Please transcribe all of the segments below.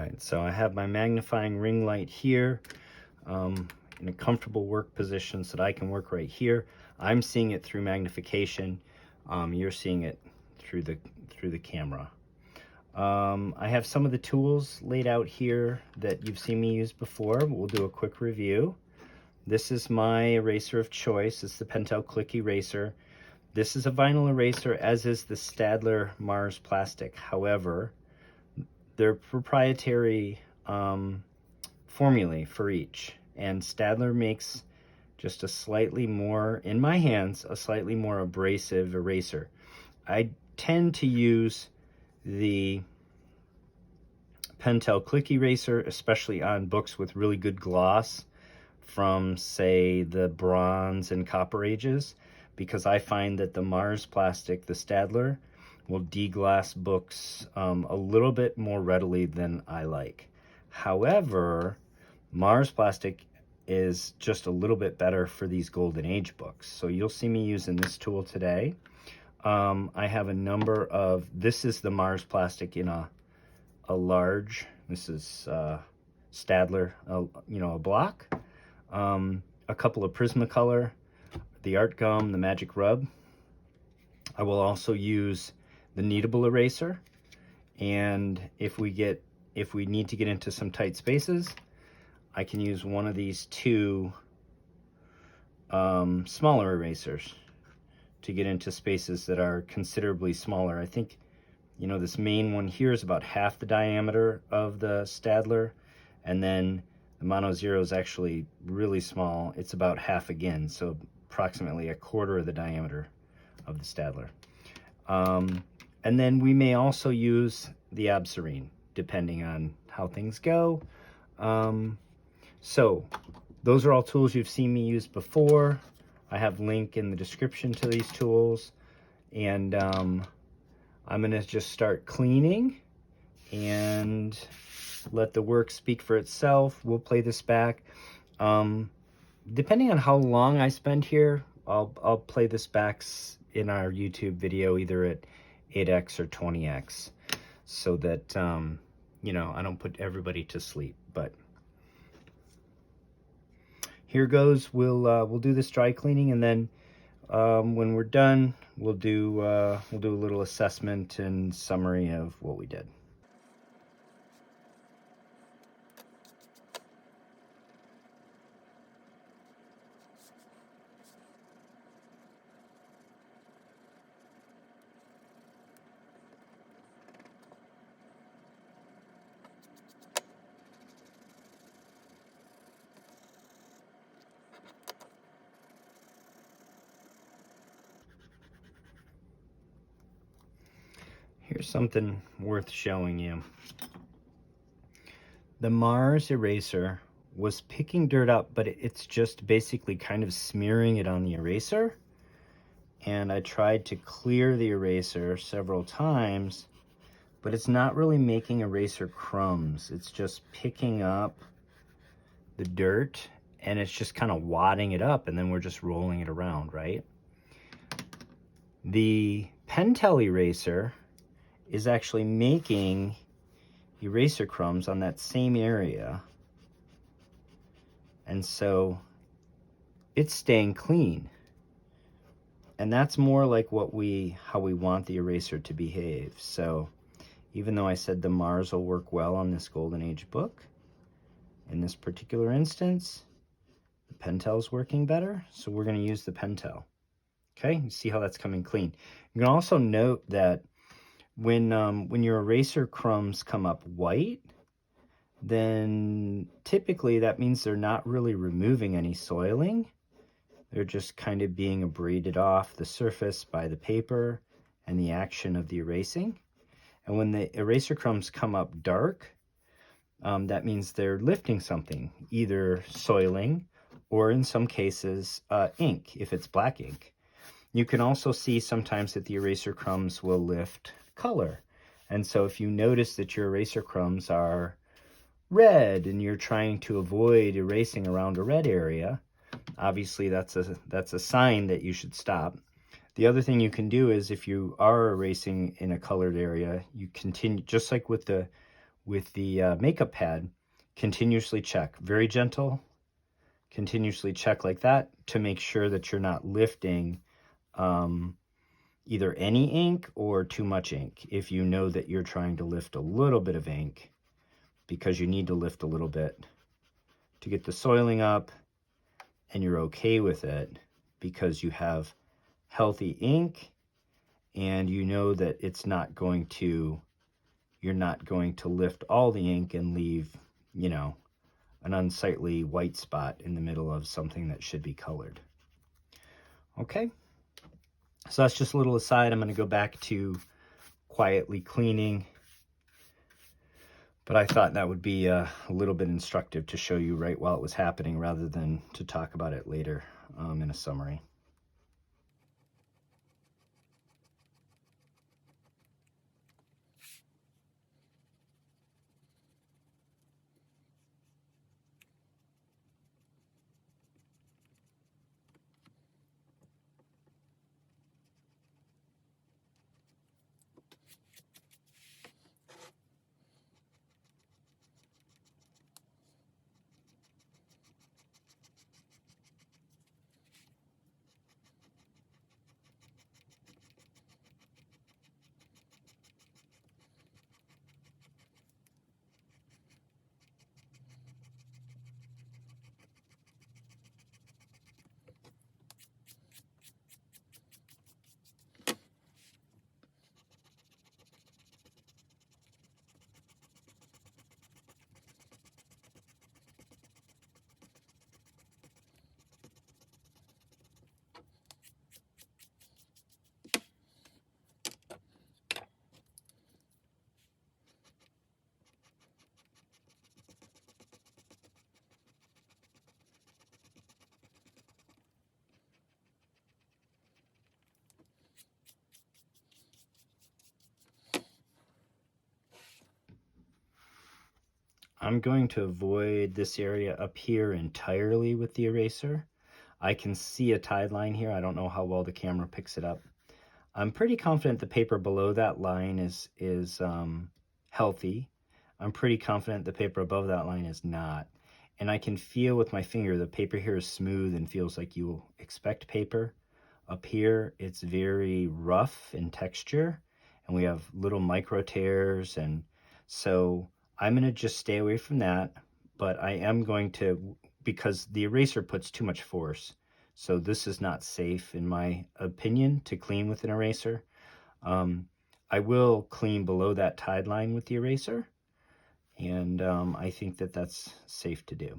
right, so I have my magnifying ring light here in a comfortable work position so that I can work right here. I'm seeing it through magnification. You're seeing it through the camera. I have some of the tools laid out here that you've seen me use before. We'll do a quick review. This is my eraser of choice. It's the Pentel Click Eraser. This is a vinyl eraser, as is the Staedtler Mars plastic. However, they're proprietary formulae for each, and Staedtler makes just a slightly more, in my hands, a slightly more abrasive eraser. I tend to use the Pentel Click Eraser, especially on books with really good gloss from, say, the Bronze and Copper Ages, because I find that the Mars plastic, the Staedtler, will deglass books a little bit more readily than I like. However, Mars plastic is just a little bit better for these Golden Age books. So you'll see me using this tool today. I have a number of, this is the Mars plastic in a large, this is Staedtler, a block. A couple of Prismacolor, the Art Gum, the Magic Rub. I will also use the kneadable eraser, and if we need to get into some tight spaces, I can use one of these two smaller erasers to get into spaces that are considerably smaller. I think, this main one here is about half the diameter of the Staedtler, and then the Mono Zero is actually really small. It's about half again, so approximately a quarter of the diameter of the Staedtler. And then we may also use the Absorine, depending on how things go. So those are all tools you've seen me use before. I have a link in the description to these tools, and I'm gonna just start cleaning and let the work speak for itself. We'll play this back. Depending on how long I spend here, I'll play this back in our YouTube video, either at 8x or 20x, so that I don't put everybody to sleep. But here goes. We'll do this dry cleaning, and then when we're done, we'll do a little assessment and summary of what we did. Here's something worth showing you. The Mars eraser was picking dirt up, but it's just basically kind of smearing it on the eraser. And I tried to clear the eraser several times, but it's not really making eraser crumbs. It's just picking up the dirt, and it's just kind of wadding it up, and then we're just rolling it around, right? The Pentel eraser is actually making eraser crumbs on that same area, and so it's staying clean. And that's more like how we want the eraser to behave. So even though I said the Mars will work well on this Golden Age book, in this particular instance, the Pentel's working better, so we're going to use the Pentel. Okay, you see how that's coming clean. You can also note that when your eraser crumbs come up white, then typically that means they're not really removing any soiling. They're just kind of being abraded off the surface by the paper and the action of the erasing. And when the eraser crumbs come up dark, that means they're lifting something, either soiling or in some cases ink, if it's black ink. You can also see sometimes that the eraser crumbs will lift color. And so if you notice that your eraser crumbs are red and you're trying to avoid erasing around a red area, obviously that's a sign that you should stop. The other thing you can do is, if you are erasing in a colored area, you continue, just like with the with the makeup pad, continuously check. Very gentle. Continuously check like that to make sure that you're not lifting either any ink or too much ink. If you know that you're trying to lift a little bit of ink, because you need to lift a little bit to get the soiling up, and you're okay with it because you have healthy ink and you know that it's not going to, you're not going to lift all the ink and leave, you know, an unsightly white spot in the middle of something that should be colored. Okay, so that's just a little aside. I'm going to go back to quietly cleaning, but I thought that would be a little bit instructive to show you right while it was happening rather than to talk about it later in a summary. I'm going to avoid this area up here entirely with the eraser. I can see a tide line here. I don't know how well the camera picks it up. I'm pretty confident the paper below that line is healthy. I'm pretty confident the paper above that line is not. And I can feel with my finger the paper here is smooth and feels like you expect paper. Up here, it's very rough in texture, and we have little micro tears, and so I'm going to just stay away from that, but I am going to, because the eraser puts too much force, so this is not safe, in my opinion, to clean with an eraser. I will clean below that tide line with the eraser, and I think that that's safe to do.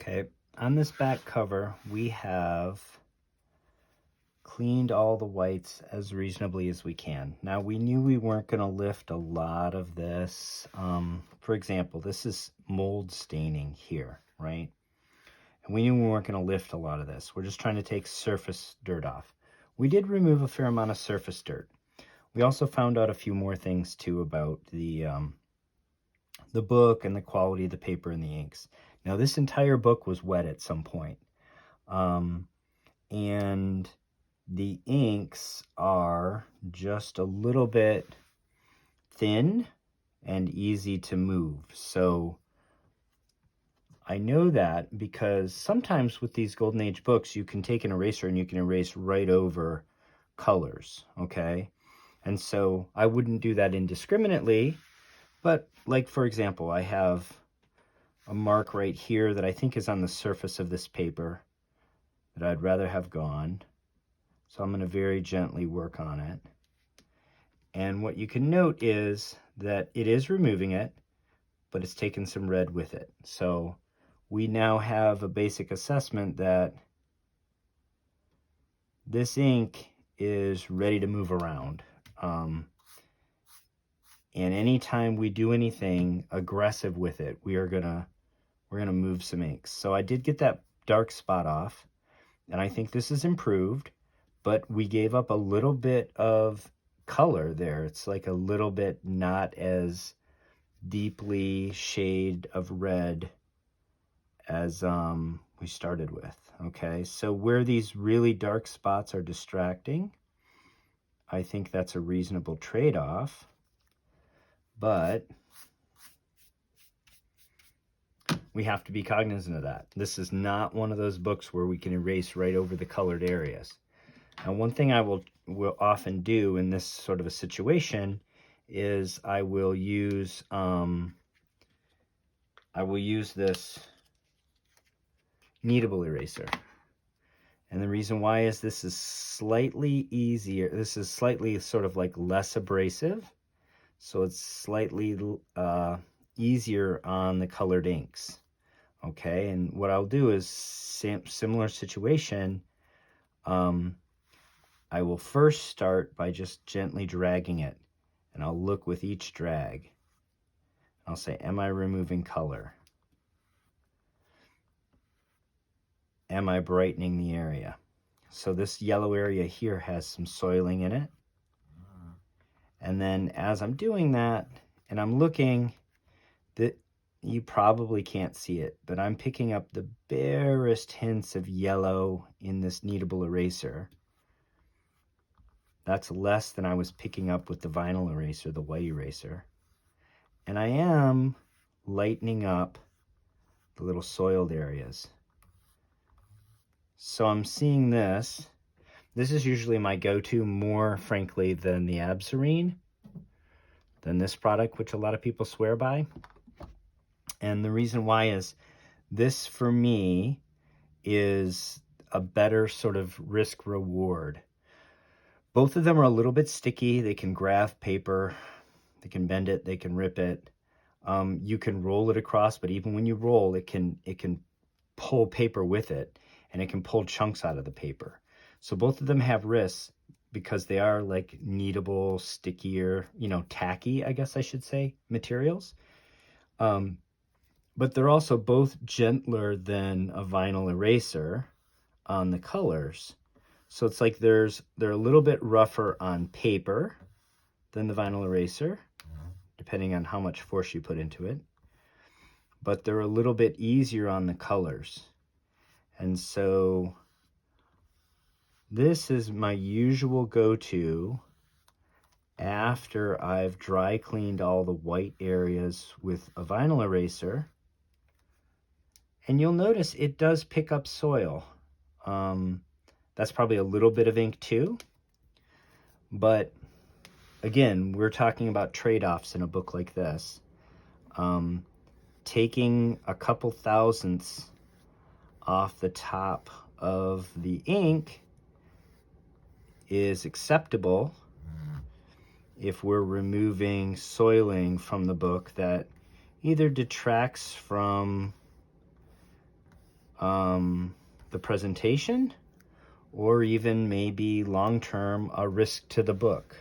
Okay, on this back cover, we have cleaned all the whites as reasonably as we can. Now, we knew we weren't going to lift a lot of this. For example, this is mold staining here, right? And we knew we weren't going to lift a lot of this. We're just trying to take surface dirt off. We did remove a fair amount of surface dirt. We also found out a few more things too about the book and the quality of the paper and the inks. Now, this entire book was wet at some point. And the inks are just a little bit thin and easy to move. So I know that because sometimes with these Golden Age books, you can take an eraser and you can erase right over colors, okay? And so I wouldn't do that indiscriminately, but like, for example, I have a mark right here that I think is on the surface of this paper that I'd rather have gone. So I'm going to very gently work on it. And what you can note is that it is removing it, but it's taken some red with it. So we now have a basic assessment that this ink is ready to move around. And anytime we do anything aggressive with it, we're gonna move some inks. So I did get that dark spot off, and I think this is improved, but we gave up a little bit of color there. It's like a little bit not as deeply shade of red as we started with. Okay, so where these really dark spots are distracting, I think that's a reasonable trade-off, but we have to be cognizant of that. This is not one of those books where we can erase right over the colored areas. Now, one thing I will often do in this sort of a situation is I will use this kneadable eraser. And the reason why is this is slightly easier. This is slightly sort of like less abrasive. So it's slightly easier on the colored inks. Okay, and what I'll do is similar situation. I will first start by just gently dragging it, and I'll look with each drag. I'll say, am I removing color? Am I brightening the area? So this yellow area here has some soiling in it. And then as I'm doing that, and I'm looking, that you probably can't see it, but I'm picking up the barest hints of yellow in this kneadable eraser. That's less than I was picking up with the vinyl eraser, the white eraser. And I am lightening up the little soiled areas. So I'm seeing this. This is usually my go-to more, frankly, than the Absarine, than this product, which a lot of people swear by. And the reason why is this, for me, is a better sort of risk-reward. Both of them are a little bit sticky. They can graph paper. They can bend it. They can rip it. You can roll it across, but even when you roll, it can pull paper with it, and it can pull chunks out of the paper. So both of them have risks because they are like kneadable, stickier, tacky, I guess I should say, materials. But they're also both gentler than a vinyl eraser on the colors. So it's like they're a little bit rougher on paper than the vinyl eraser, depending on how much force you put into it. But they're a little bit easier on the colors. And so this is my usual go-to after I've dry cleaned all the white areas with a vinyl eraser. And you'll notice it does pick up soil. That's probably a little bit of ink too. But again, we're talking about trade-offs in a book like this. Taking a couple thousandths off the top of the ink is acceptable if we're removing soiling from the book that either detracts from the presentation, or even maybe long-term a risk to the book,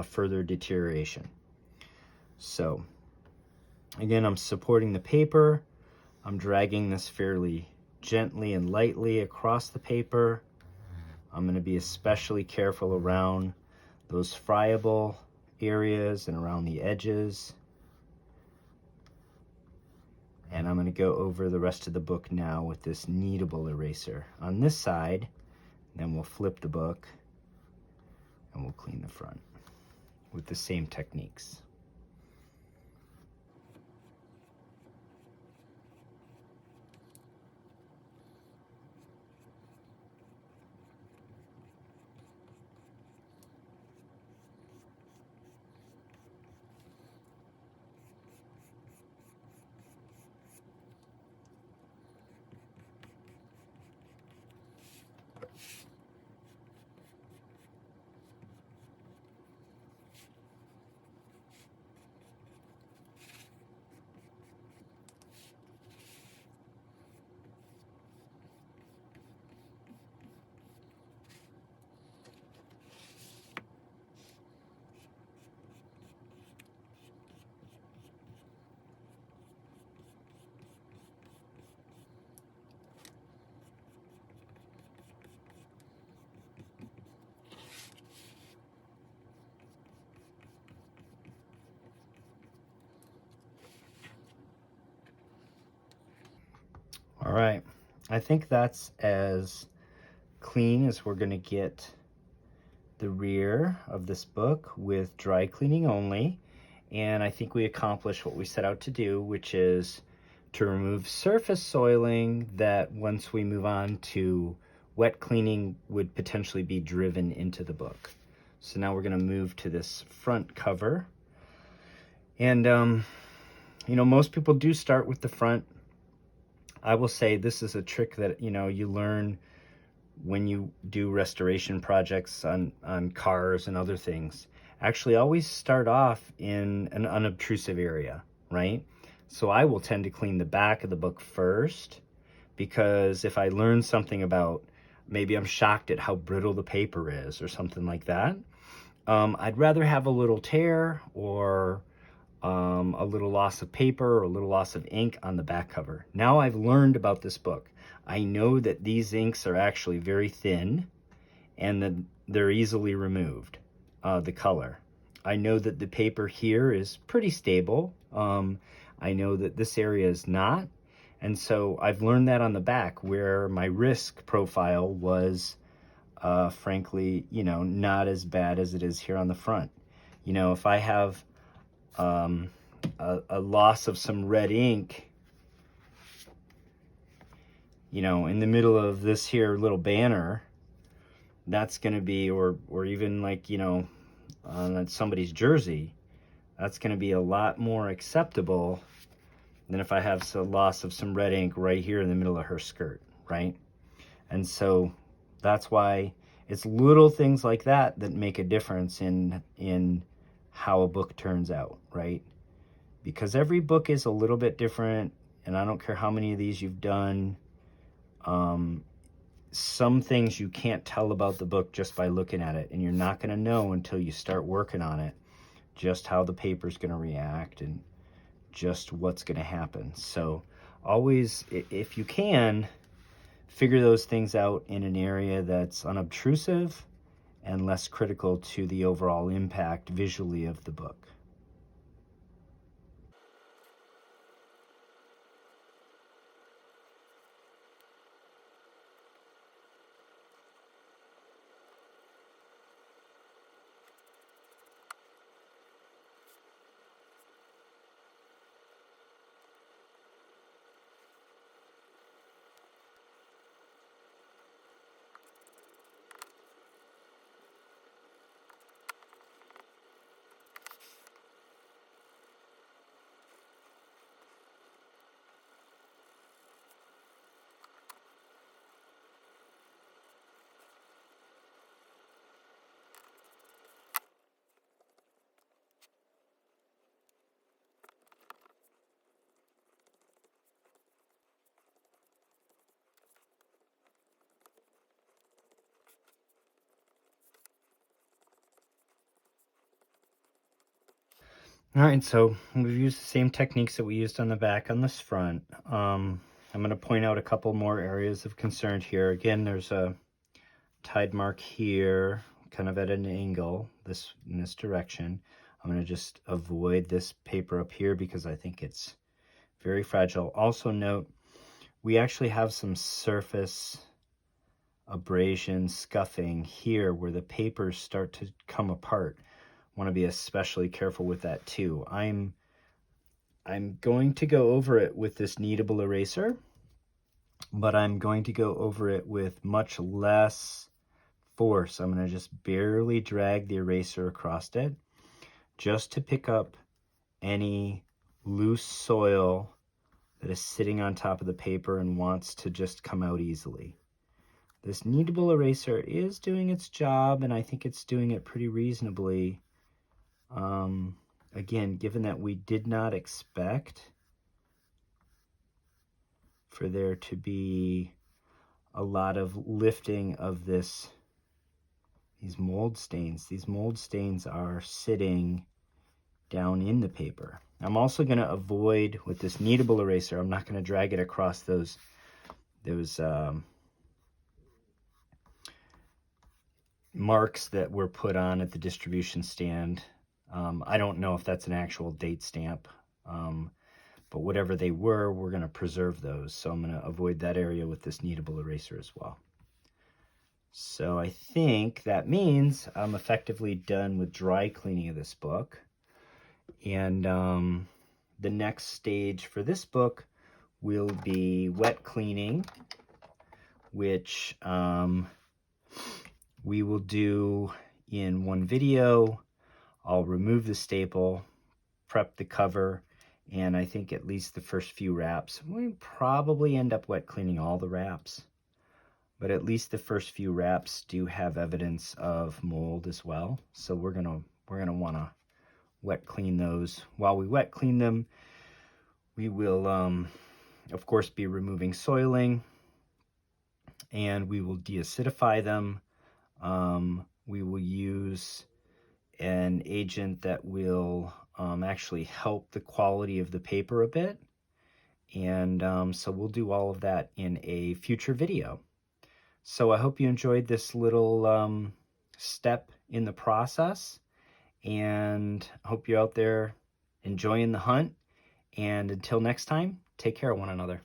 further deterioration. So again, I'm supporting the paper. I'm dragging this fairly gently and lightly across the paper. I'm going to be especially careful around those friable areas and around the edges. And I'm going to go over the rest of the book now with this kneadable eraser on this side. Then we'll flip the book and we'll clean the front with the same techniques. All right, I think that's as clean as we're going to get the rear of this book with dry cleaning only. And I think we accomplished what we set out to do, which is to remove surface soiling that once we move on to wet cleaning would potentially be driven into the book. So now we're going to move to this front cover. And, you know, most people do start with the front. I will say this is a trick that, you know, you learn when you do restoration projects on cars and other things. Actually, always start off in an unobtrusive area, right? So I will tend to clean the back of the book first, because if I learn something about, maybe I'm shocked at how brittle the paper is or something like that, I'd rather have a little tear or a little loss of paper or a little loss of ink on the back cover. Now I've learned about this book. I know that these inks are actually very thin and that they're easily removed, the color. I know that the paper here is pretty stable. I know that this area is not. And so I've learned that on the back, where my risk profile was, frankly, you know, not as bad as it is here on the front. You know, if I have a loss of some red ink, you know, in the middle of this here little banner, that's going to be, or even like, you know, on somebody's jersey, that's going to be a lot more acceptable than if I have a loss of some red ink right here in the middle of her skirt, right? And so that's why it's little things like that that make a difference in how a book turns out, right? Because every book is a little bit different, and I don't care how many of these you've done. Some things you can't tell about the book just by looking at it, and you're not going to know until you start working on it just how the paper's going to react and just what's going to happen. So always, if you can, figure those things out in an area that's unobtrusive and less critical to the overall impact visually of the book. All right, so we've used the same techniques that we used on the back on this front. I'm going to point out a couple more areas of concern here. Again, there's a tide mark here, kind of at an angle, in this direction. I'm going to just avoid this paper up here because I think it's very fragile. Also note, we actually have some surface abrasion, scuffing here where the papers start to come apart. Want to be especially careful with that too. I'm going to go over it with this kneadable eraser, but I'm going to go over it with much less force. I'm going to just barely drag the eraser across it just to pick up any loose soil that is sitting on top of the paper and wants to just come out easily. This kneadable eraser is doing its job, and I think it's doing it pretty reasonably. Again, given that we did not expect for there to be a lot of lifting of these mold stains. These mold stains are sitting down in the paper. I'm also going to avoid, with this kneadable eraser, I'm not going to drag it across those marks that were put on at the distribution stand. I don't know if that's an actual date stamp, but whatever they were, we're going to preserve those. So I'm going to avoid that area with this kneadable eraser as well. So I think that means I'm effectively done with dry cleaning of this book. And the next stage for this book will be wet cleaning, which we will do in one video. I'll remove the staple, prep the cover, and I think at least the first few wraps. We probably end up wet cleaning all the wraps, but at least the first few wraps do have evidence of mold as well. So we're gonna want to wet clean those. While we wet clean them, we will of course be removing soiling, and we will deacidify them. We will use an agent that will actually help the quality of the paper a bit, and so we'll do all of that in a future video. So I hope you enjoyed this little step in the process, and I hope you're out there enjoying the hunt. And until next time, take care of one another.